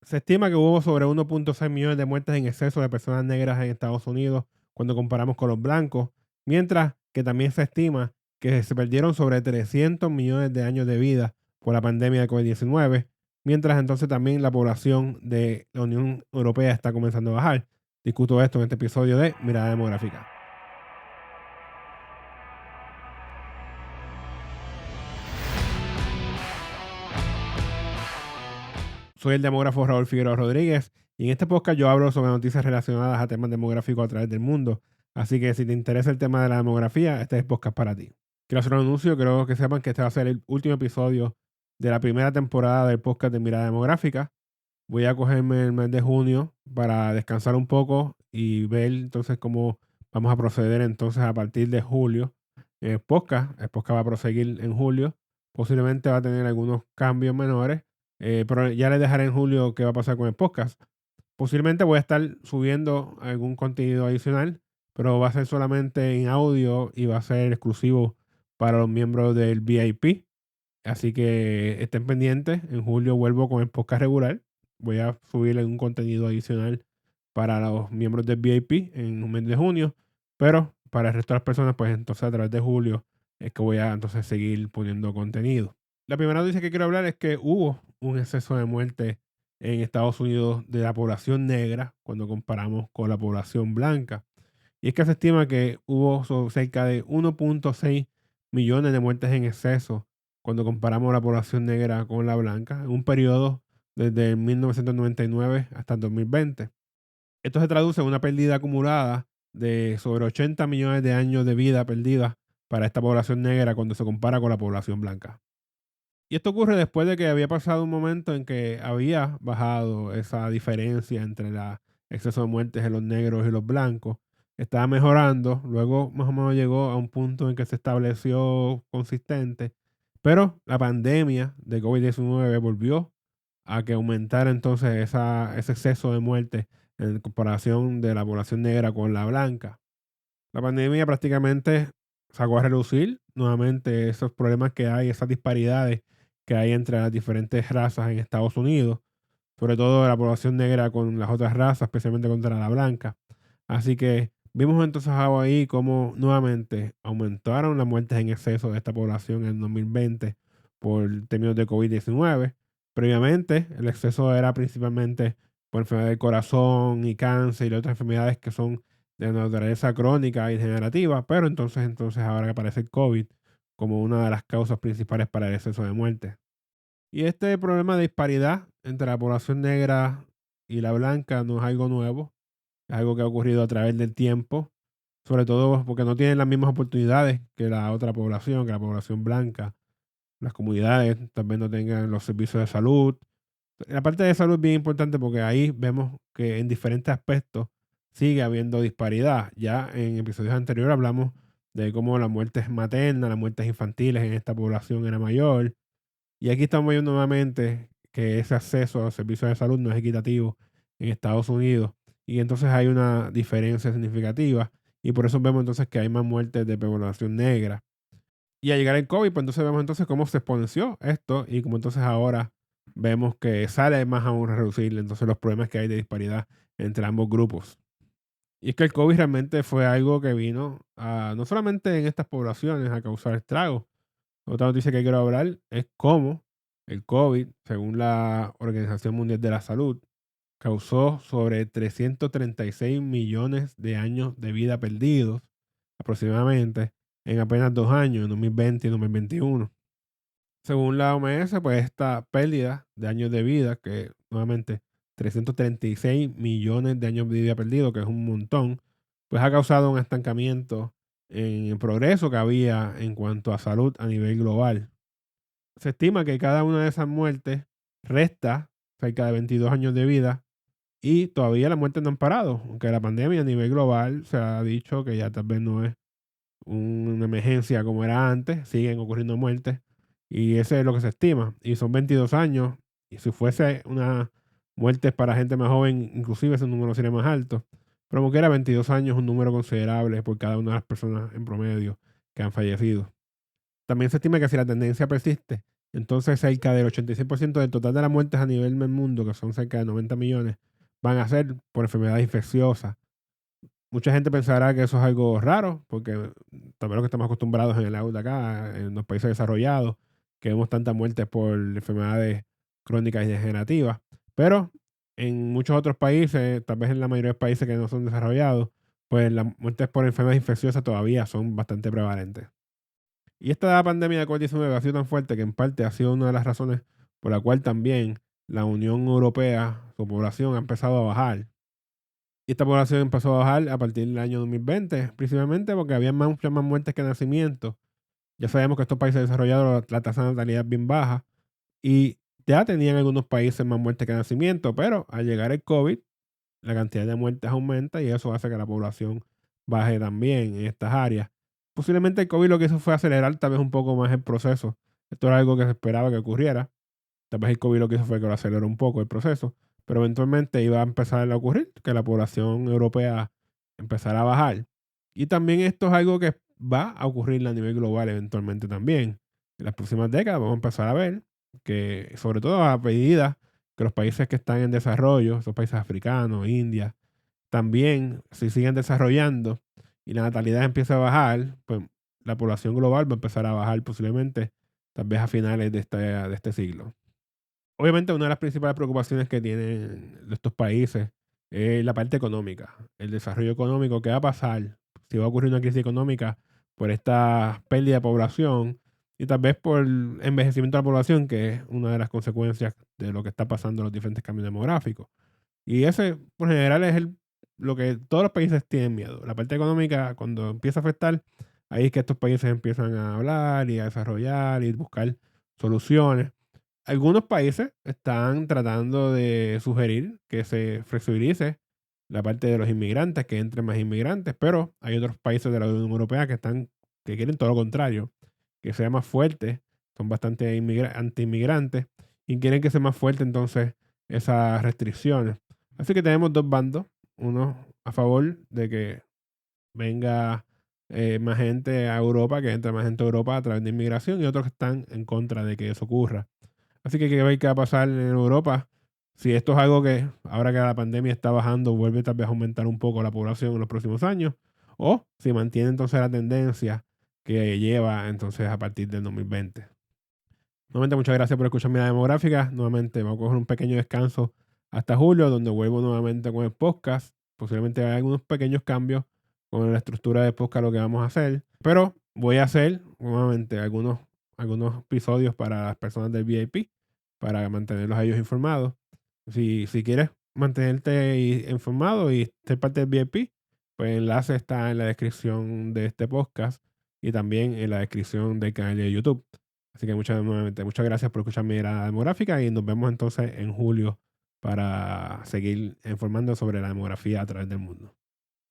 Se estima que hubo sobre 1.6 millones de muertes en exceso de personas negras en Estados Unidos cuando comparamos con los blancos, mientras que también se estima que se perdieron sobre 300 millones de años de vida por la pandemia de COVID-19, mientras entonces también la población de la Unión Europea está comenzando a bajar. Discuto esto en este episodio de Mirada Demográfica. Soy el demógrafo Raúl Figueroa Rodríguez y en este podcast yo hablo sobre noticias relacionadas a temas demográficos a través del mundo. Así que si te interesa el tema de la demografía, este es el podcast para ti. Quiero hacer un anuncio, quiero que sepan que este va a ser el último episodio de la primera temporada del podcast de Mirada Demográfica. Voy a cogerme el mes de junio para descansar un poco y ver entonces cómo vamos a proceder entonces a partir de julio. El podcast va a proseguir en julio. Posiblemente va a tener algunos cambios menores, pero ya les dejaré en julio qué va a pasar con el podcast. Posiblemente voy a estar subiendo algún contenido adicional, pero va a ser solamente en audio y va a ser exclusivo para los miembros del VIP. Así que estén pendientes. En julio vuelvo con el podcast regular. Voy a subir un contenido adicional para los miembros del VIP en un mes de junio. Pero para el resto de las personas, pues entonces a través de julio es que voy a entonces seguir poniendo contenido. La primera noticia que quiero hablar es que hubo un exceso de muerte en Estados Unidos de la población negra cuando comparamos con la población blanca. Y es que se estima que hubo cerca de 1.6 millones de muertes en exceso cuando comparamos la población negra con la blanca en un periodo desde 1999 hasta el 2020. Esto se traduce en una pérdida acumulada de sobre 80 millones de años de vida perdida para esta población negra cuando se compara con la población blanca. Y esto ocurre después de que había pasado un momento en que había bajado esa diferencia entre el exceso de muertes en los negros y los blancos. Estaba mejorando, luego más o menos llegó a un punto en que se estableció consistente, pero la pandemia de COVID-19 volvió a que aumentara entonces ese exceso de muertes en comparación de la población negra con la blanca. La pandemia prácticamente sacó a relucir nuevamente esos problemas que hay, esas disparidades que hay entre las diferentes razas en Estados Unidos, sobre todo la población negra con las otras razas, especialmente contra la blanca. Así que vimos entonces ahí cómo nuevamente aumentaron las muertes en exceso de esta población en 2020 por términos de COVID-19. Previamente, el exceso era principalmente por enfermedad del corazón y cáncer y otras enfermedades que son de naturaleza crónica y degenerativa, pero entonces ahora aparece el COVID como una de las causas principales para el exceso de muerte. Y este problema de disparidad entre la población negra y la blanca no es algo nuevo, es algo que ha ocurrido a través del tiempo, sobre todo porque no tienen las mismas oportunidades que la otra población, que la población blanca. Las comunidades también no tengan los servicios de salud. La parte de salud es bien importante porque ahí vemos que en diferentes aspectos sigue habiendo disparidad. Ya en episodios anteriores hablamos de cómo las muertes maternas, las muertes infantiles en esta población era mayor. Y aquí estamos viendo nuevamente que ese acceso a los servicios de salud no es equitativo en Estados Unidos. Y entonces hay una diferencia significativa. Y por eso vemos entonces que hay más muertes de población negra. Y al llegar el COVID, pues entonces vemos entonces cómo se exponenció esto y como entonces ahora vemos que sale más aún a reducir entonces los problemas que hay de disparidad entre ambos grupos. Y es que el COVID realmente fue algo que vino no solamente en estas poblaciones a causar estragos. Otra noticia que quiero hablar es cómo el COVID, según la Organización Mundial de la Salud, causó sobre 336 millones de años de vida perdidos aproximadamente en apenas 2 años, en 2020 y 2021. Según la OMS, pues esta pérdida de años de vida, que nuevamente 336 millones de años de vida perdidos, que es un montón, pues ha causado un estancamiento en el progreso que había en cuanto a salud a nivel global. Se estima que cada una de esas muertes resta cerca de 22 años de vida y todavía las muertes no han parado, aunque la pandemia a nivel global se ha dicho que ya tal vez no es una emergencia como era antes, siguen ocurriendo muertes y eso es lo que se estima. Y son 22 años y si fuese una muerte para gente más joven, inclusive ese número sería más alto. Pero como quiera, 22 años es un número considerable por cada una de las personas en promedio que han fallecido. También se estima que si la tendencia persiste, entonces cerca del 86% del total de las muertes a nivel del mundo, que son cerca de 90 millones, van a ser por enfermedades infecciosas. Mucha gente pensará que eso es algo raro, porque también lo que estamos acostumbrados en el lado de acá, en los países desarrollados, que vemos tantas muertes por enfermedades crónicas y degenerativas. Pero en muchos otros países, tal vez en la mayoría de los países que no son desarrollados, pues las muertes por enfermedades infecciosas todavía son bastante prevalentes. Y esta pandemia de COVID-19 ha sido tan fuerte que en parte ha sido una de las razones por la cual también la Unión Europea, su población ha empezado a bajar. Y esta población empezó a bajar a partir del año 2020, principalmente porque había muchas más muertes que nacimientos. Ya sabemos que estos países desarrollados la tasa de natalidad es bien baja y ya tenían algunos países más muertes que nacimientos, pero al llegar el COVID, la cantidad de muertes aumenta y eso hace que la población baje también en estas áreas. Posiblemente el COVID lo que hizo fue acelerar tal vez un poco más el proceso. Esto era algo que se esperaba que ocurriera. Tal vez el COVID lo que hizo fue que lo aceleró un poco el proceso, pero eventualmente iba a empezar a ocurrir que la población europea empezara a bajar. Y también esto es algo que va a ocurrir a nivel global eventualmente también. En las próximas décadas vamos a empezar a ver que, sobre todo a medida que los países que están en desarrollo, esos países africanos, India, también se siguen desarrollando y la natalidad empieza a bajar, pues la población global va a empezar a bajar posiblemente, tal vez a finales de este siglo. Obviamente, una de las principales preocupaciones que tienen estos países es la parte económica, el desarrollo económico. ¿Qué va a pasar si va a ocurrir una crisis económica por esta pérdida de población y tal vez por el envejecimiento de la población, que es una de las consecuencias de lo que está pasando en los diferentes cambios demográficos? Y ese, por general, es lo que todos los países tienen miedo. La parte económica, cuando empieza a afectar, ahí es que estos países empiezan a hablar y a desarrollar y buscar soluciones. Algunos países están tratando de sugerir que se flexibilice la parte de los inmigrantes, que entren más inmigrantes, pero hay otros países de la Unión Europea que quieren todo lo contrario, que sea más fuerte, son bastante anti-inmigrantes y quieren que sea más fuerte entonces esas restricciones. Así que tenemos dos bandos, uno a favor de que venga más gente a Europa, que entre más gente a Europa a través de inmigración, y otros que están en contra de que eso ocurra. Así que hay que ver qué va a pasar en Europa. Si esto es algo que, ahora que la pandemia está bajando, vuelve tal vez a aumentar un poco la población en los próximos años, o si mantiene entonces la tendencia que lleva entonces a partir del 2020. Nuevamente, muchas gracias por escuchar mi demográfica. Nuevamente, vamos a coger un pequeño descanso hasta julio, donde vuelvo nuevamente con el podcast. Posiblemente hay algunos pequeños cambios con la estructura de podcast, lo que vamos a hacer. Pero voy a hacer nuevamente algunos episodios para las personas del VIP, para mantenerlos a ellos informados. Si quieres mantenerte informado y ser parte del VIP, pues el enlace está en la descripción de este podcast y también en la descripción del canal de YouTube. Así que nuevamente, muchas gracias por escuchar mi era demográfica y nos vemos entonces en julio para seguir informando sobre la demografía a través del mundo.